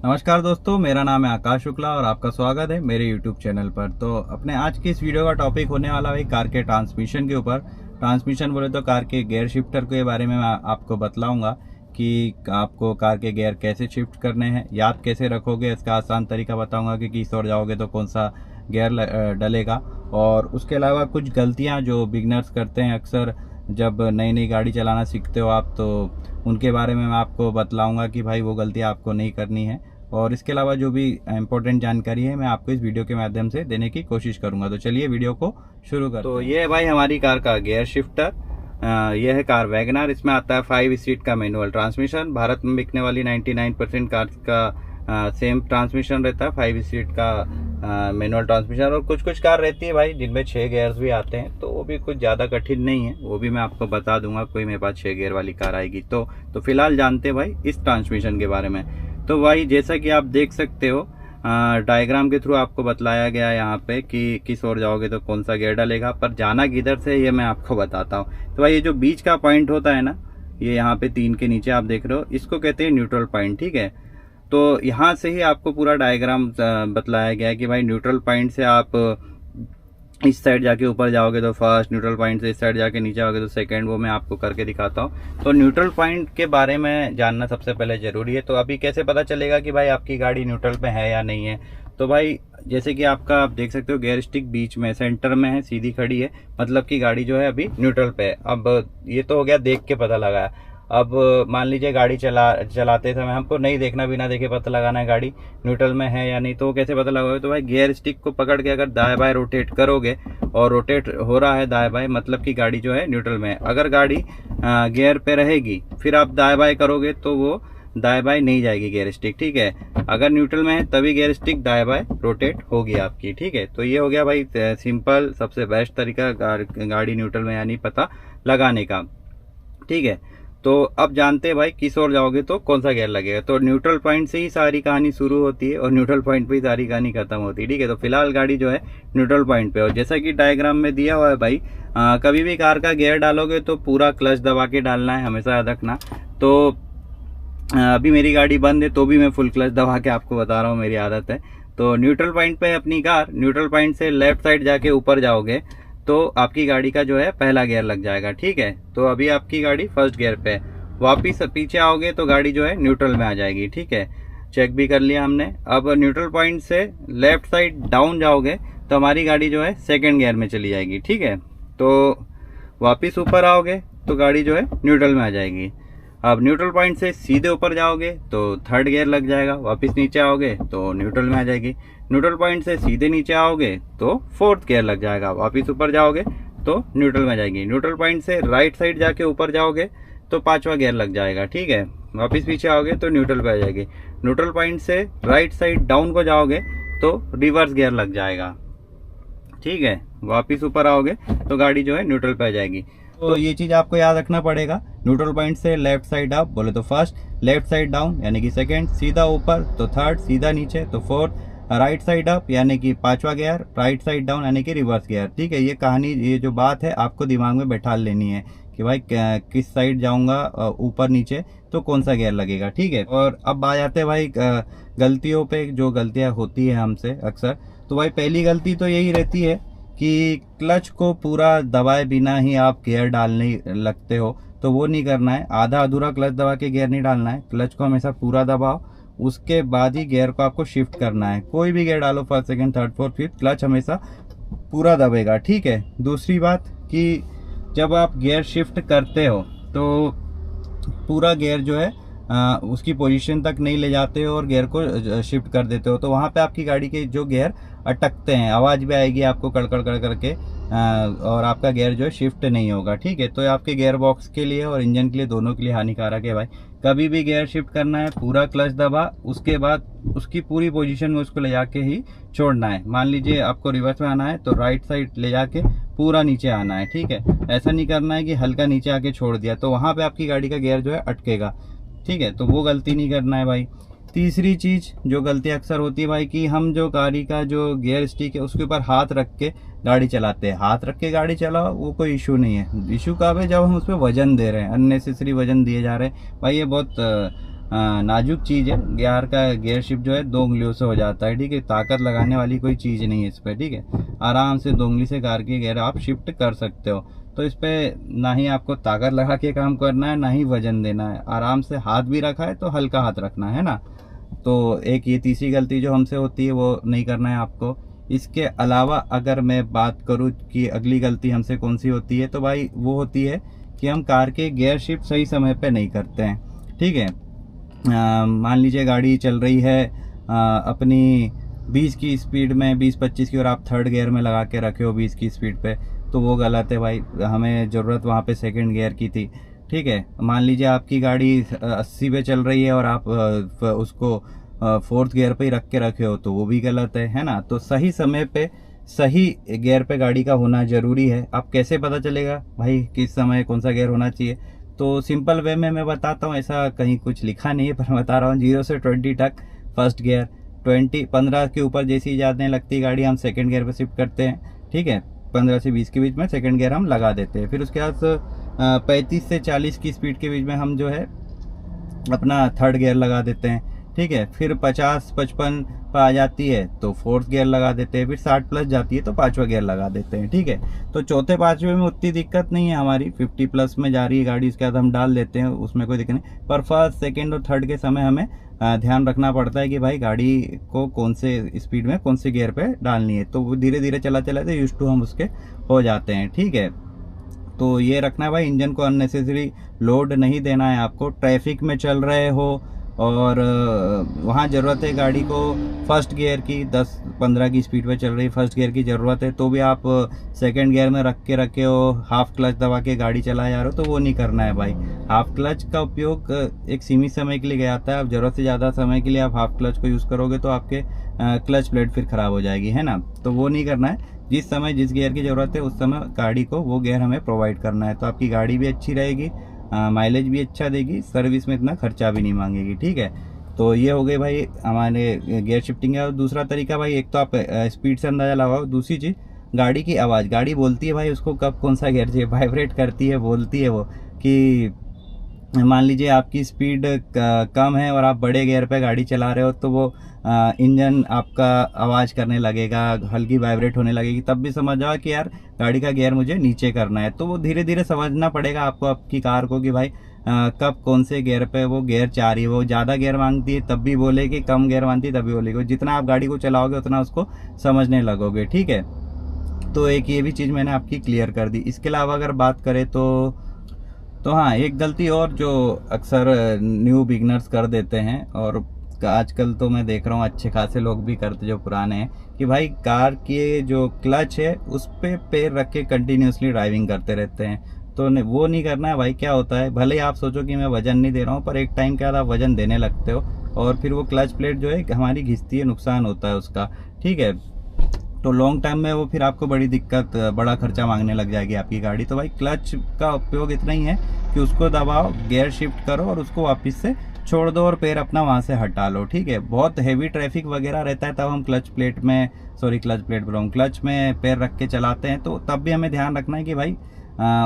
नमस्कार दोस्तों, मेरा नाम है आकाश शुक्ला और आपका स्वागत है मेरे YouTube चैनल पर। तो अपने आज की इस वीडियो का टॉपिक होने वाला है कार के ट्रांसमिशन के ऊपर। ट्रांसमिशन बोले तो कार के गियर शिफ्टर के बारे में मैं आपको बतलाऊंगा कि आपको कार के गियर कैसे शिफ्ट करने हैं, याद कैसे रखोगे, इसका आसान तरीका बताऊंगा कि किस ओर जाओगे तो कौन सा गियर डलेगा। और उसके अलावा कुछ गलतियाँ जो बिगनर्स करते हैं अक्सर जब नई नई गाड़ी चलाना सीखते हो आप, तो उनके बारे में मैं आपको बतलाऊंगा कि भाई वो गलतियाँ आपको नहीं करनी है। और इसके अलावा जो भी इम्पोर्टेंट जानकारी है मैं आपको इस वीडियो के माध्यम से देने की कोशिश करूंगा। तो चलिए वीडियो को शुरू करते हैं। तो ये है भाई हमारी कार का गियर शिफ्टर। यह है कार वैगनर। इसमें आता है 5 स्पीड का मैनुअल ट्रांसमिशन। भारत में बिकने वाली 99% कार का सेम ट्रांसमिशन रहता है, 5 स्पीड का मैनुअल ट्रांसमिशन। और कुछ कुछ कार रहती है भाई जिनमें 6 गियर्स भी आते हैं, तो वो भी कुछ ज़्यादा कठिन नहीं है, वो भी मैं आपको बता दूंगा। कोई मेरे पास 6 गियर वाली कार आएगी तो फिलहाल जानते हैं भाई इस ट्रांसमिशन के बारे में। तो भाई जैसा कि आप देख सकते हो डायग्राम के थ्रू आपको बतलाया गया है यहाँ पे कि किस ओर जाओगे तो कौन सा गियर डलेगा, पर जाना किधर से ये मैं आपको बताता हूँ। तो भाई ये जो बीच का पॉइंट होता है ना, ये यहाँ पे 3 के नीचे आप देख रहे हो, इसको कहते हैं न्यूट्रल पॉइंट। ठीक है, तो यहाँ से ही आपको पूरा डायग्राम बतलाया गया है कि भाई न्यूट्रल पॉइंट से आप इस साइड जाके ऊपर जाओगे तो फर्स्ट, न्यूट्रल पॉइंट से इस साइड जाके नीचे आओगे तो सेकंड। वो मैं आपको करके दिखाता हूँ। तो न्यूट्रल पॉइंट के बारे में जानना सबसे पहले जरूरी है। तो अभी कैसे पता चलेगा कि भाई आपकी गाड़ी न्यूट्रल पे है या नहीं है? तो भाई जैसे कि आपका आप देख सकते हो गियर स्टिक बीच में सेंटर में है, सीधी खड़ी है, मतलब कि गाड़ी जो है अभी न्यूट्रल पे है। अब ये तो हो गया देख के पता लगा। अब मान लीजिए गाड़ी चलाते समय हमको नहीं देखना, बिना देखे पता लगाना है गाड़ी न्यूट्रल में है या नहीं, तो कैसे पता लगाओगे? तो भाई गियर स्टिक को पकड़ के अगर दाएं बाएं रोटेट करोगे और रोटेट हो रहा है दाएं बाएं, मतलब कि गाड़ी जो है न्यूट्रल में है। अगर गाड़ी गियर पे रहेगी फिर आप दाएं बाएं करोगे तो वो दाएं बाएं नहीं जाएगी गियर स्टिक। ठीक है, अगर न्यूट्रल में है तभी गियर स्टिक दाएं बाएं रोटेट होगी आपकी। ठीक है, तो ये हो गया भाई सिंपल सबसे बेस्ट तरीका गाड़ी न्यूट्रल में यानी पता लगाने का। ठीक है, तो अब जानते हैं भाई किस ओर जाओगे तो कौन सा गियर लगेगा। तो न्यूट्रल पॉइंट से ही सारी कहानी शुरू होती है और न्यूट्रल पॉइंट पे ही सारी कहानी खत्म होती है। ठीक है, तो फिलहाल गाड़ी जो है न्यूट्रल पॉइंट पे, और जैसा कि डायग्राम में दिया हुआ है भाई, कभी भी कार का गियर डालोगे तो पूरा क्लच दबा के डालना है, हमेशा याद रखना। तो अभी मेरी गाड़ी बंद है तो भी मैं फुल क्लच दबा के आपको बता रहा हूँ, मेरी आदत है। तो न्यूट्रल पॉइंट पे अपनी कार, न्यूट्रल पॉइंट से लेफ्ट साइड जाके ऊपर जाओगे तो आपकी गाड़ी का जो है पहला गियर लग जाएगा। ठीक है, तो अभी आपकी गाड़ी फर्स्ट गियर पे है। वापिस पीछे आओगे तो गाड़ी जो है न्यूट्रल में आ जाएगी। ठीक है, चेक भी कर लिया हमने। अब न्यूट्रल पॉइंट से लेफ्ट साइड डाउन जाओगे तो हमारी गाड़ी जो है सेकंड गियर में चली जाएगी। ठीक है, तो वापिस ऊपर आओगे तो गाड़ी जो है न्यूट्रल में आ जाएगी। अब न्यूट्रल पॉइंट से सीधे ऊपर जाओगे तो थर्ड गियर लग जाएगा। वापिस नीचे आओगे तो न्यूट्रल में आ जाएगी। न्यूट्रल पॉइंट से सीधे नीचे आओगे तो फोर्थ गियर लग जाएगा। वापिस ऊपर जाओगे तो न्यूट्रल में आ जाएगी। न्यूट्रल पॉइंट से राइट साइड जाके ऊपर जाओगे तो 5वां गियर लग जाएगा। ठीक है, वापिस पीछे आओगे तो न्यूट्रल पे आ जाएगी। न्यूट्रल पॉइंट से राइट साइड डाउन को जाओगे तो रिवर्स गियर लग जाएगा। ठीक है, वापिस ऊपर आओगे तो गाड़ी जो है न्यूट्रल पे आ जाएगी। तो ये चीज आपको याद रखना पड़ेगा। न्यूट्रल पॉइंट से लेफ्ट साइड अप बोले तो फर्स्ट, लेफ्ट साइड डाउन यानी कि सेकंड, सीधा ऊपर तो थर्ड, सीधा नीचे तो फोर्थ, राइट साइड अप यानी कि 5वां गियर, राइट साइड डाउन यानी कि रिवर्स गियर। ठीक है, ये कहानी, ये जो बात है आपको दिमाग में बैठा लेनी है कि भाई किस साइड जाऊंगा, ऊपर नीचे तो कौन सा गियर लगेगा। ठीक है, और अब आ जाते हैं भाई गलतियों पे, जो गलतियां होती है हमसे अक्सर। तो भाई पहली गलती तो यही रहती है कि क्लच को पूरा दबाए बिना ही आप गियर डालने लगते हो, तो वो नहीं करना है। आधा अधूरा क्लच दबा के गियर नहीं डालना है, क्लच को हमेशा पूरा दबाओ, उसके बाद ही गियर को आपको शिफ्ट करना है। कोई भी गियर डालो, first, second, third, fourth, fifth, clutch हमेशा पूरा दबेगा। ठीक है, दूसरी बात कि जब आप गियर शिफ्ट करते हो तो पूरा गियर जो है उसकी पोजीशन तक नहीं ले जाते हो और गियर को शिफ्ट कर देते हो, तो वहाँ पे आपकी गाड़ी के जो गियर अटकते हैं, आवाज़ भी आएगी आपको कड़कड़ कड़ करके, और आपका गियर जो है शिफ्ट नहीं होगा। ठीक है, तो ये आपके गियर बॉक्स के लिए और इंजन के लिए, दोनों के लिए हानिकारक है भाई। कभी भी गियर शिफ्ट करना है पूरा क्लच दबा, उसके बाद उसकी पूरी पोजीशन में उसको ले जाके ही छोड़ना है। मान लीजिए आपको रिवर्स में आना है तो राइट साइड ले जाके पूरा नीचे आना है। ठीक है, ऐसा नहीं करना है कि हल्का नीचे आके छोड़ दिया, तो वहाँ पे आपकी गाड़ी का गियर जो है अटकेगा। ठीक है, तो वो गलती नहीं करना है भाई। तीसरी चीज़ जो गलती अक्सर होती है भाई कि हम जो गाड़ी का जो गियर स्टिक है उसके ऊपर हाथ रख के गाड़ी चलाते हैं। हाथ रख के गाड़ी चलाओ, वो कोई इशू नहीं है। इशू कब है? जब हम उस पर वजन दे रहे हैं, अननेसेसरी वजन दिए जा रहे हैं भाई। ये बहुत नाजुक चीज़ है। गियर शिफ्ट जो है 2 उंगलियों से हो जाता है, ठीक है। ताकत लगाने वाली कोई चीज़ नहीं है इस पर, ठीक है। आराम से 2 उंगली से कार की गियर आप शिफ्ट कर सकते हो। तो इस पर ना ही आपको ताकत लगा के काम करना है, ना ही वजन देना है। आराम से हाथ भी रखा है तो हल्का हाथ रखना है ना। तो एक ये तीसरी गलती जो हमसे होती है वो नहीं करना है आपको। इसके अलावा अगर मैं बात करूँ कि अगली गलती हमसे कौन सी होती है, तो भाई वो होती है कि हम कार के गियर शिफ्ट सही समय पे नहीं करते हैं, ठीक है। मान लीजिए गाड़ी चल रही है अपनी 20 की स्पीड में, 20-25 की, और आप थर्ड गियर में लगा के रखे हो 20 की स्पीड पे, तो वो गलत है भाई। हमें ज़रूरत वहाँ पे सेकंड गियर की थी, ठीक है। मान लीजिए आपकी गाड़ी 80 पे चल रही है और आप उसको फोर्थ गियर पे ही रख के रखे हो, तो वो भी गलत है ना। तो सही समय पे सही गियर पे गाड़ी का होना ज़रूरी है। आप कैसे पता चलेगा भाई किस समय कौन सा गियर होना चाहिए? तो सिंपल वे में मैं बताता हूँ, ऐसा कहीं कुछ लिखा नहीं है पर बता रहा हूँ। 0 से 20 तक फर्स्ट गियर, 15 के ऊपर जैसी जाने लगती गाड़ी हम सेकंड गियर पे शिफ्ट करते हैं, ठीक है। 15 से 20 के बीच में सेकंड गियर हम लगा देते हैं। फिर उसके बाद 35 से 40 की स्पीड के बीच में हम जो है अपना थर्ड गियर लगा देते हैं, ठीक है। फिर 50-55 पर आ जाती है तो फोर्थ गियर लगा देते हैं। फिर 60 प्लस जाती है तो पांचवा गियर लगा देते हैं, ठीक है। तो चौथे पांचवे में उतनी दिक्कत नहीं है हमारी। 50 प्लस में जा रही है गाड़ी, उसके बाद हम डाल देते हैं, उसमें कोई दिक्कत नहीं। पर फर्स्ट, सेकंड और थर्ड के समय हमें ध्यान रखना पड़ता है कि भाई गाड़ी को कौन से स्पीड में कौन से गियर पे डालनी है। तो वो धीरे धीरे चला यूज टू हम उसके हो जाते हैं, ठीक है। तो ये रखना है भाई, इंजन को अननेसेसरी लोड नहीं देना है आपको। ट्रैफिक में चल रहे हो और वहाँ ज़रूरत है गाड़ी को फर्स्ट गियर की, 10-15 की स्पीड पे चल रही फर्स्ट गियर की ज़रूरत है, तो भी आप सेकंड गियर में रखे हो, हाफ क्लच दबा के गाड़ी चला जा रहे हो, तो वो नहीं करना है भाई। हाफ क्लच का उपयोग एक सीमित समय के लिए किया जाता है। अब ज़रूरत से ज़्यादा समय के लिए आप हाफ क्लच को यूज़ करोगे तो आपके क्लच प्लेट फिर ख़राब हो जाएगी, है ना। तो वो नहीं करना है। जिस समय जिस गियर की ज़रूरत है उस समय गाड़ी को वो गियर हमें प्रोवाइड करना है, तो आपकी गाड़ी भी अच्छी रहेगी, माइलेज भी अच्छा देगी, सर्विस में इतना खर्चा भी नहीं मांगेगी, ठीक है। तो ये हो गई भाई हमारे गियर शिफ्टिंग का। दूसरा तरीका भाई, एक तो आप स्पीड से अंदाज़ा लगाओ, दूसरी चीज़ गाड़ी की आवाज़। गाड़ी बोलती है भाई उसको कब कौन सा गियर चाहिए, वाइब्रेट करती है, बोलती है वो कि मान लीजिए आपकी स्पीड कम है और आप बड़े गियर पे गाड़ी चला रहे हो, तो वो इंजन आपका आवाज़ करने लगेगा, हल्की वाइब्रेट होने लगेगी, तब भी समझ जाओ कि यार गाड़ी का गियर मुझे नीचे करना है। तो वो धीरे धीरे समझना पड़ेगा आपको आपकी कार को कि भाई कब कौन से गियर पे वो गियर चाह रही है। वो ज़्यादा गियर मांगती है तब भी बोलेगी, कम गियर मांगती है तब भी बोलेगी। जितना आप गाड़ी को चलाओगे उतना उसको समझने लगोगे, ठीक है। तो एक ये भी चीज़ मैंने आपकी क्लियर कर दी। इसके अलावा अगर बात करें तो हाँ, एक गलती और जो अक्सर न्यू बिगनर्स कर देते हैं, और आजकल तो मैं देख रहा हूँ अच्छे खासे लोग भी करते जो पुराने हैं, कि भाई कार के जो क्लच है उस पे पैर रख के कंटिन्यूसली ड्राइविंग करते रहते हैं। तो वो नहीं करना है भाई। क्या होता है, भले ही आप सोचो कि मैं वजन नहीं दे रहा हूँ, पर एक टाइम के बाद आप वजन देने लगते हो और फिर वो क्लच प्लेट जो है हमारी घिसती है, नुकसान होता है उसका, ठीक है। तो लॉन्ग टाइम में वो फिर आपको बड़ी दिक्कत, बड़ा खर्चा मांगने लग जाएगी आपकी गाड़ी। तो भाई क्लच का उपयोग इतना ही है कि उसको दबाओ, गियर शिफ्ट करो और उसको वापस से छोड़ दो और पैर अपना वहाँ से हटा लो, ठीक है। बहुत हेवी ट्रैफिक वगैरह रहता है तब हम क्लच प्लेट बोल क्लच में पैर रख के चलाते हैं, तो तब भी हमें ध्यान रखना है कि भाई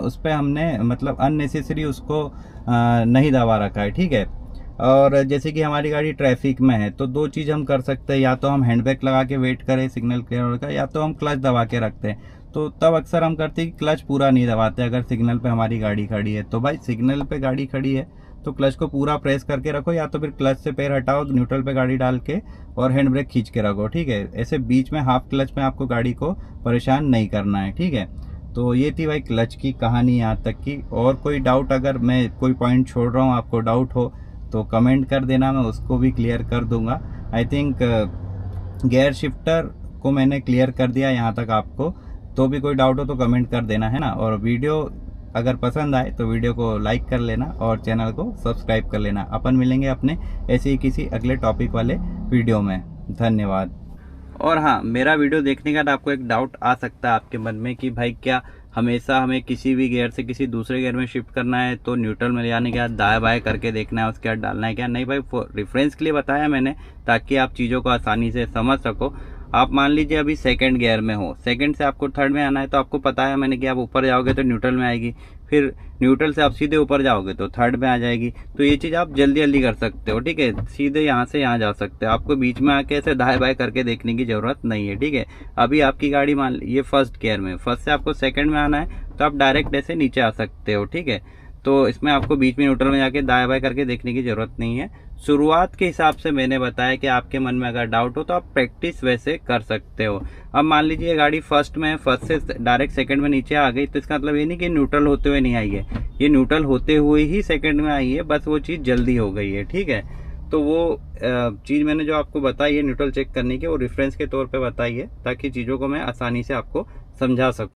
उस पर हमने मतलब अननेसेसरी उसको नहीं दबा रखा है, ठीक है। और जैसे कि हमारी गाड़ी ट्रैफिक में है तो दो चीज़ हम कर सकते हैं, या तो हम हैंड ब्रेक लगा के वेट करें सिग्नल क्लियर होने का, या तो हम क्लच दबा के रखते हैं। तो तब अक्सर हम करते हैं कि क्लच पूरा नहीं दबाते अगर सिग्नल पे हमारी गाड़ी खड़ी है। तो भाई सिग्नल पे गाड़ी खड़ी है तो क्लच को पूरा प्रेस करके रखो, या तो फिर क्लच से पैर हटाओ, न्यूट्रल पे गाड़ी डाल के और हैंड ब्रेक खींच के रखो, ठीक है। ऐसे बीच में हाफ क्लच में आपको गाड़ी को परेशान नहीं करना है, ठीक है। तो ये थी भाई क्लच की कहानी यहाँ तक की। और कोई डाउट, अगर मैं कोई पॉइंट छोड़ रहा हूँ, आपको डाउट हो तो कमेंट कर देना, मैं उसको भी क्लियर कर दूंगा। आई थिंक गियर शिफ्टर को मैंने क्लियर कर दिया यहाँ तक आपको। तो भी कोई डाउट हो तो कमेंट कर देना, है ना। और वीडियो अगर पसंद आए तो वीडियो को लाइक कर लेना और चैनल को सब्सक्राइब कर लेना। अपन मिलेंगे अपने ऐसे ही किसी अगले टॉपिक वाले वीडियो में। धन्यवाद। और हाँ, मेरा वीडियो देखने के बाद आपको एक डाउट आ सकता है आपके मन में कि भाई क्या हमेशा हमें किसी भी गियर से किसी दूसरे गियर में शिफ्ट करना है तो न्यूट्रल में ले जाने के बाद दाएं बाएं करके देखना है, उसके बाद डालना है क्या? नहीं भाई, रेफरेंस के लिए बताया मैंने ताकि आप चीज़ों को आसानी से समझ सको। आप मान लीजिए अभी सेकंड गियर में हो, सेकंड से आपको थर्ड में आना है, तो आपको पता है मैंने कि आप ऊपर जाओगे तो न्यूट्रल में आएगी, फिर न्यूट्रल से आप सीधे ऊपर जाओगे तो थर्ड में आ जाएगी। तो ये चीज़ आप जल्दी जल्दी कर सकते हो, ठीक है। सीधे यहाँ से यहाँ जा सकते हो, आपको बीच में आके ऐसे दाएं बाएं करके देखने की ज़रूरत नहीं है, ठीक है। अभी आपकी गाड़ी मान ये फर्स्ट गियर में, फर्स्ट से आपको सेकंड में आना है तो आप डायरेक्ट ऐसे नीचे आ सकते हो, ठीक है। तो इसमें आपको बीच में न्यूट्रल में जाके दाएं बाएं करके देखने की ज़रूरत नहीं है। शुरुआत के हिसाब से मैंने बताया कि आपके मन में अगर डाउट हो तो आप प्रैक्टिस वैसे कर सकते हो। अब मान लीजिए गाड़ी फर्स्ट में, फर्स्ट से डायरेक्ट सेकंड में नीचे आ गई, तो इसका मतलब ये नहीं कि न्यूट्रल होते हुए नहीं आई है, ये न्यूट्रल होते हुए ही सेकंड में आई है, बस वो चीज़ जल्दी हो गई है, ठीक है। तो वो चीज़ मैंने जो आपको बताई है न्यूट्रल चेक करने की, वो रेफरेंस के तौर पे बताई है ताकि चीज़ों को मैं आसानी से आपको समझा सकूँ।